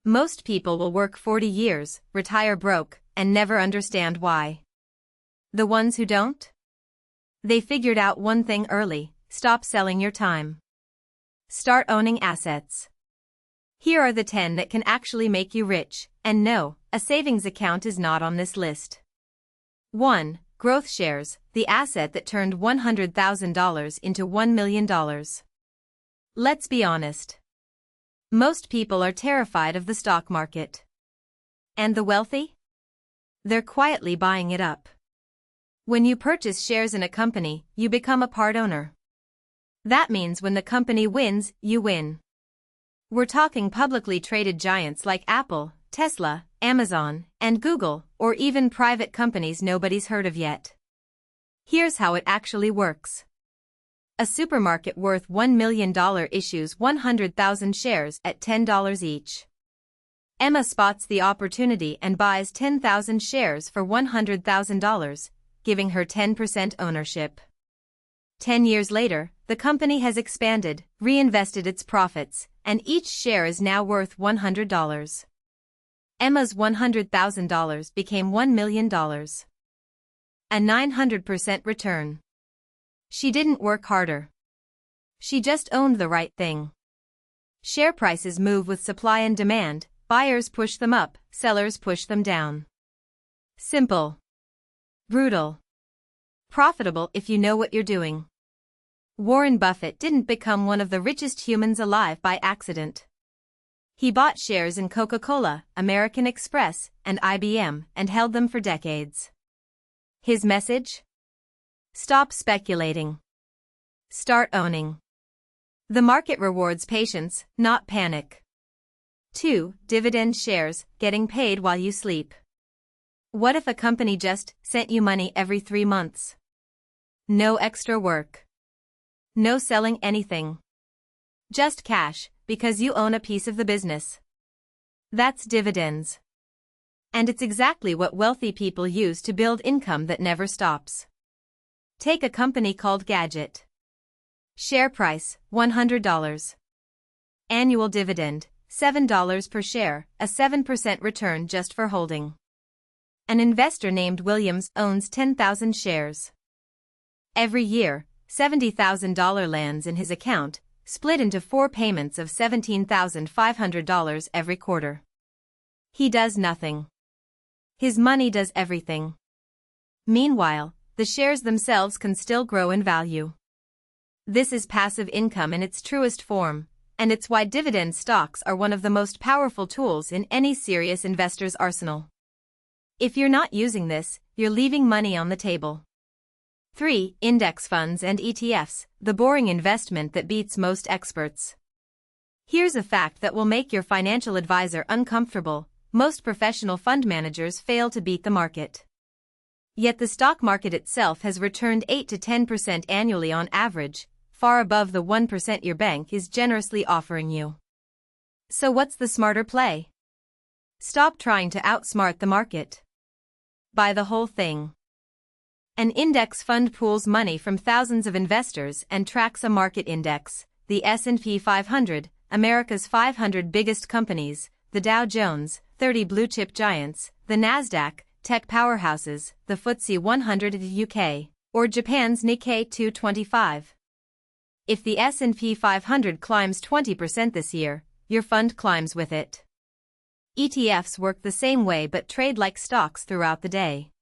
Most people will work 40 years, retire broke, and never understand why. The ones who don't? They figured out one thing early: stop selling your time. Start owning assets. Here are the 10 that can actually make you rich, and no, a savings account is not on this list. 1. Growth shares, the asset that turned $100,000 into $1 million. Let's be honest. Most people are terrified of the stock market. And the wealthy? They're quietly buying it up. When you purchase shares in a company, you become a part owner. That means when the company wins, you win. We're talking publicly traded giants like Apple, Tesla, Amazon, and Google, or even private companies nobody's heard of yet. Here's how it actually works. A supermarket worth $1 million issues 100,000 shares at $10 each. Emma spots the opportunity and buys 10,000 shares for $100,000, giving her 10% ownership. 10 years later, the company has expanded, reinvested its profits, and each share is now worth $100. Emma's $100,000 became $1 million. A 900% return. She didn't work harder. She just owned the right thing. Share prices move with supply and demand, buyers push them up, sellers push them down. Simple. Brutal. Profitable if you know what you're doing. Warren Buffett didn't become one of the richest humans alive by accident. He bought shares in Coca-Cola, American Express, and IBM and held them for decades. His message? Stop speculating. Start owning. The market rewards patience, not panic. 2. Dividend shares, getting paid while you sleep. What if a company just sent you money every 3 months? No extra work. No selling anything. Just cash, because you own a piece of the business. That's dividends. And it's exactly what wealthy people use to build income that never stops. Take a company called Gadget. Share price, $100. Annual dividend, $7 per share, a 7% return just for holding. An investor named Williams owns 10,000 shares. Every year, $70,000 lands in his account, split into 4 payments of $17,500 every quarter. He does nothing. His money does everything. Meanwhile, the shares themselves can still grow in value. This is passive income in its truest form, and it's why dividend stocks are one of the most powerful tools in any serious investor's arsenal. If you're not using this, you're leaving money on the table. 3. Index funds and ETFs, the boring investment that beats most experts. Here's a fact that will make your financial advisor uncomfortable: most professional fund managers fail to beat the market. Yet the stock market itself has returned 8 to 10% annually on average, far above the 1% your bank is generously offering you. So what's the smarter play? Stop trying to outsmart the market. Buy the whole thing. An index fund pools money from thousands of investors and tracks a market index: the S&P 500, America's 500 biggest companies, the Dow Jones, 30 blue-chip giants, the Nasdaq, tech powerhouses, the FTSE 100 of the UK, or Japan's Nikkei 225. If the S&P 500 climbs 20% this year, your fund climbs with it. ETFs work the same way but trade like stocks throughout the day.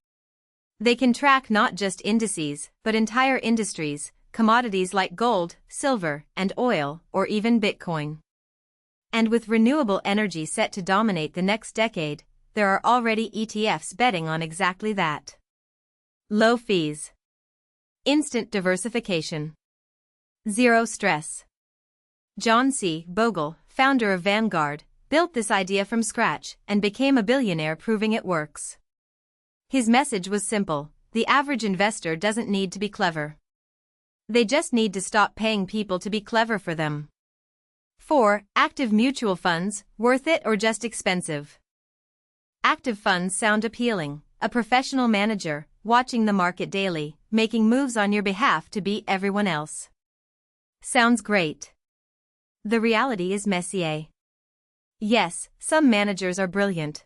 They can track not just indices, but entire industries, commodities like gold, silver, and oil, or even Bitcoin. And with renewable energy set to dominate the next decade, there are already ETFs betting on exactly that. Low fees. Instant diversification. Zero stress. John C. Bogle, founder of Vanguard, built this idea from scratch and became a billionaire proving it works. His message was simple: the average investor doesn't need to be clever. They just need to stop paying people to be clever for them. 4. Active mutual funds, worth it or just expensive? Active funds sound appealing: a professional manager, watching the market daily, making moves on your behalf to beat everyone else. Sounds great. The reality is messier. Yes, some managers are brilliant.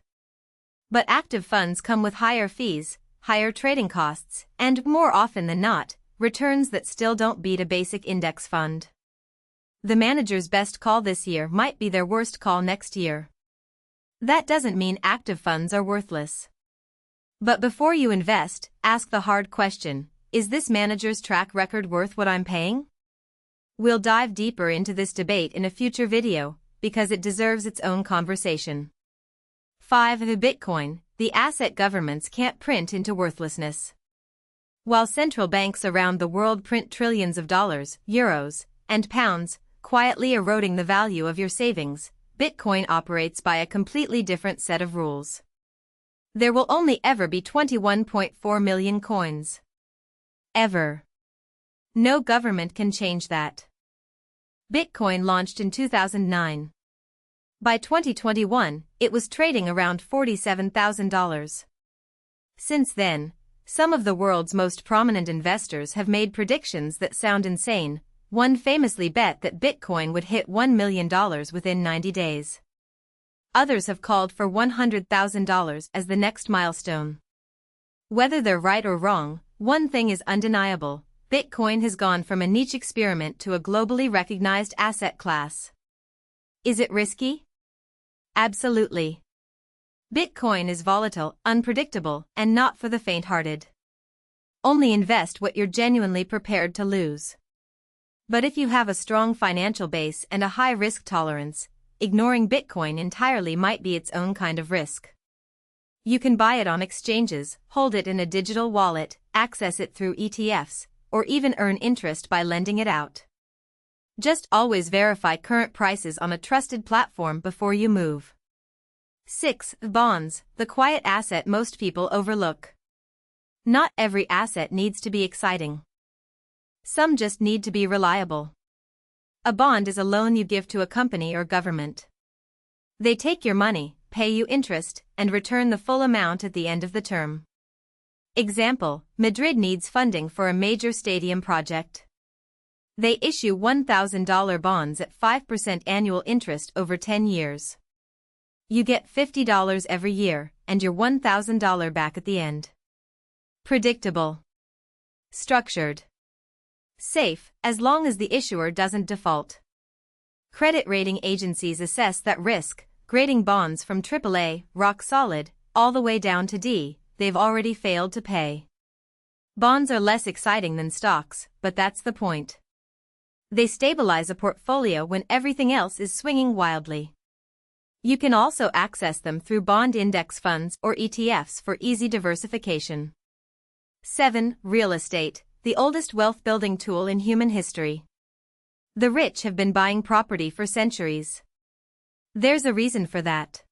But active funds come with higher fees, higher trading costs, and, more often than not, returns that still don't beat a basic index fund. The manager's best call this year might be their worst call next year. That doesn't mean active funds are worthless. But before you invest, ask the hard question: is this manager's track record worth what I'm paying? We'll dive deeper into this debate in a future video, because it deserves its own conversation. 5. The Bitcoin, the asset governments can't print into worthlessness. While central banks around the world print trillions of dollars, euros, and pounds, quietly eroding the value of your savings, Bitcoin operates by a completely different set of rules. There will only ever be 21.4 million coins. Ever. No government can change that. Bitcoin launched in 2009. By 2021, it was trading around $47,000. Since then, some of the world's most prominent investors have made predictions that sound insane. One famously bet that Bitcoin would hit $1 million within 90 days. Others have called for $100,000 as the next milestone. Whether they're right or wrong, one thing is undeniable: Bitcoin has gone from a niche experiment to a globally recognized asset class. Is it risky? Absolutely. Bitcoin is volatile, unpredictable, and not for the faint-hearted. Only invest what you're genuinely prepared to lose. But if you have a strong financial base and a high risk tolerance, ignoring Bitcoin entirely might be its own kind of risk. You can buy it on exchanges, hold it in a digital wallet, access it through ETFs, or even earn interest by lending it out. Just always verify current prices on a trusted platform before you move. 6. Bonds, the quiet asset most people overlook. Not every asset needs to be exciting. Some just need to be reliable. A bond is a loan you give to a company or government. They take your money, pay you interest, and return the full amount at the end of the term. Example: Madrid needs funding for a major stadium project. They issue $1,000 bonds at 5% annual interest over 10 years. You get $50 every year, and your $1,000 back at the end. Predictable. Structured. Safe, as long as the issuer doesn't default. Credit rating agencies assess that risk, grading bonds from AAA, rock solid, all the way down to D, they've already failed to pay. Bonds are less exciting than stocks, but that's the point. They stabilize a portfolio when everything else is swinging wildly. You can also access them through bond index funds or ETFs for easy diversification. 7. Real estate, the oldest wealth-building tool in human history. The rich have been buying property for centuries. There's a reason for that.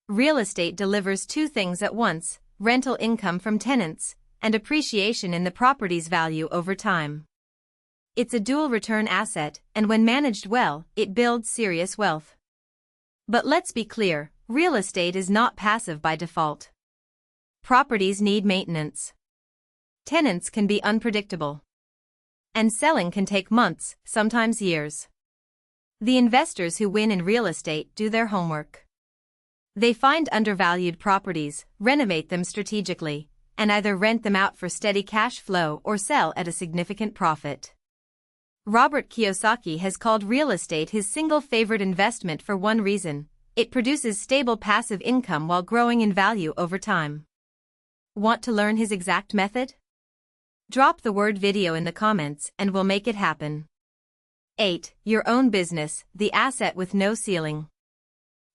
Real estate delivers two things at once: rental income from tenants, and appreciation in the property's value over time. It's a dual return asset, and when managed well, it builds serious wealth. But let's be clear, real estate is not passive by default. Properties need maintenance. Tenants can be unpredictable. And selling can take months, sometimes years. The investors who win in real estate do their homework. They find undervalued properties, renovate them strategically, and either rent them out for steady cash flow or sell at a significant profit. Robert Kiyosaki has called real estate his single favorite investment for one reason: it produces stable passive income while growing in value over time. Want to learn his exact method? Drop the word video in the comments and we'll make it happen. 8. Your own business, the asset with no ceiling.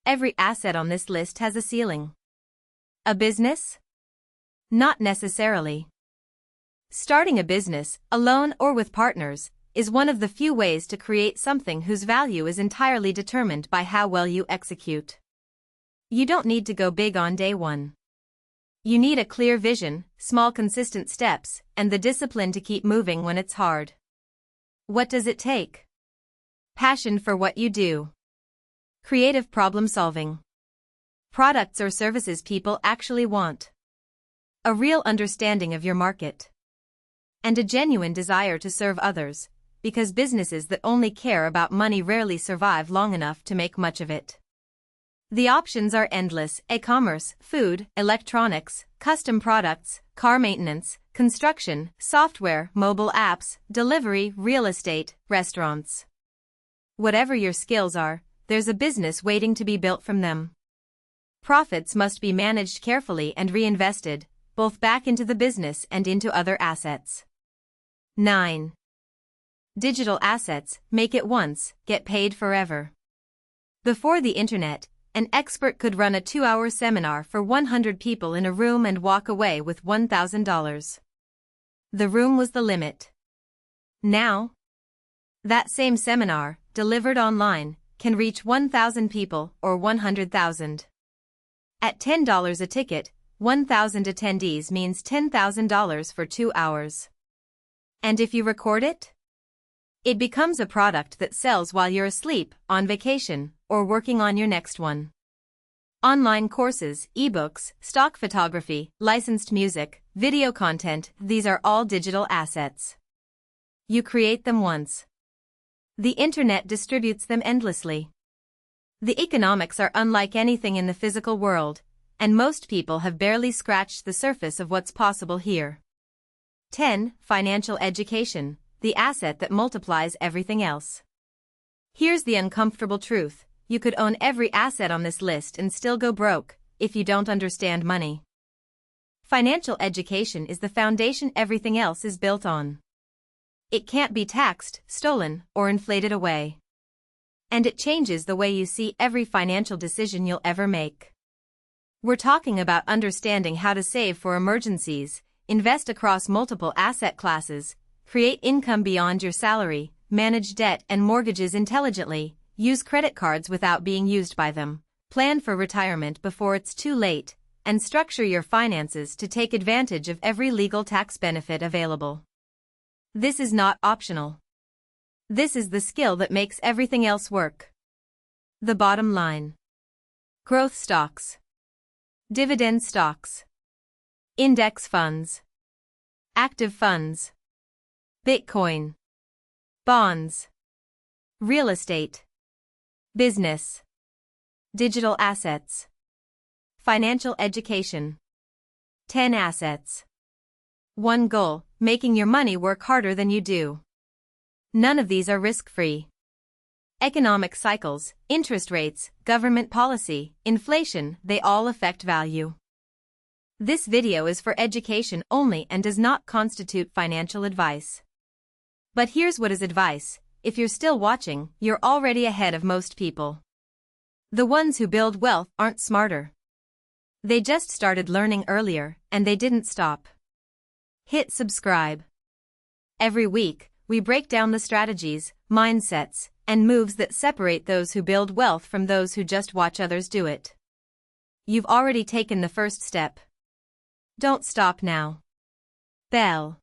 Every asset on this list has a ceiling. A business? Not necessarily. Starting a business, alone or with partners, is one of the few ways to create something whose value is entirely determined by how well you execute. You don't need to go big on day one. You need a clear vision, small consistent steps, and the discipline to keep moving when it's hard. What does it take? Passion for what you do. Creative problem solving. Products or services people actually want. A real understanding of your market. And a genuine desire to serve others, because businesses that only care about money rarely survive long enough to make much of it. The options are endless: e-commerce, food, electronics, custom products, car maintenance, construction, software, mobile apps, delivery, real estate, restaurants. Whatever your skills are, there's a business waiting to be built from them. Profits must be managed carefully and reinvested, both back into the business and into other assets. 9. Digital assets: make it once, get paid forever. Before the internet, an expert could run a 2-hour seminar for 100 people in a room and walk away with $1,000. The room was the limit. Now, that same seminar, delivered online, can reach 1,000 people or 100,000. At $10 a ticket, 1,000 attendees means $10,000 for 2 hours. And if you record it? It becomes a product that sells while you're asleep, on vacation, or working on your next one. Online courses, ebooks, stock photography, licensed music, video content, these are all digital assets. You create them once. The internet distributes them endlessly. The economics are unlike anything in the physical world, and most people have barely scratched the surface of what's possible here. 10. Financial education: the asset that multiplies everything else. Here's the uncomfortable truth: you could own every asset on this list and still go broke, if you don't understand money. Financial education is the foundation everything else is built on. It can't be taxed, stolen, or inflated away. And it changes the way you see every financial decision you'll ever make. We're talking about understanding how to save for emergencies, invest across multiple asset classes, create income beyond your salary, manage debt and mortgages intelligently, use credit cards without being used by them, plan for retirement before it's too late, and structure your finances to take advantage of every legal tax benefit available. This is not optional. This is the skill that makes everything else work. The bottom line: growth stocks, dividend stocks, index funds, active funds, Bitcoin, bonds, real estate, business, digital assets, financial education. 10 assets. 1 goal: making your money work harder than you do. None of these are risk-free. Economic cycles, interest rates, government policy, inflation, they all affect value. This video is for education only and does not constitute financial advice. But here's what is advice: if you're still watching, you're already ahead of most people. The ones who build wealth aren't smarter. They just started learning earlier, and they didn't stop. Hit subscribe. Every week, we break down the strategies, mindsets, and moves that separate those who build wealth from those who just watch others do it. You've already taken the first step. Don't stop now. Bell.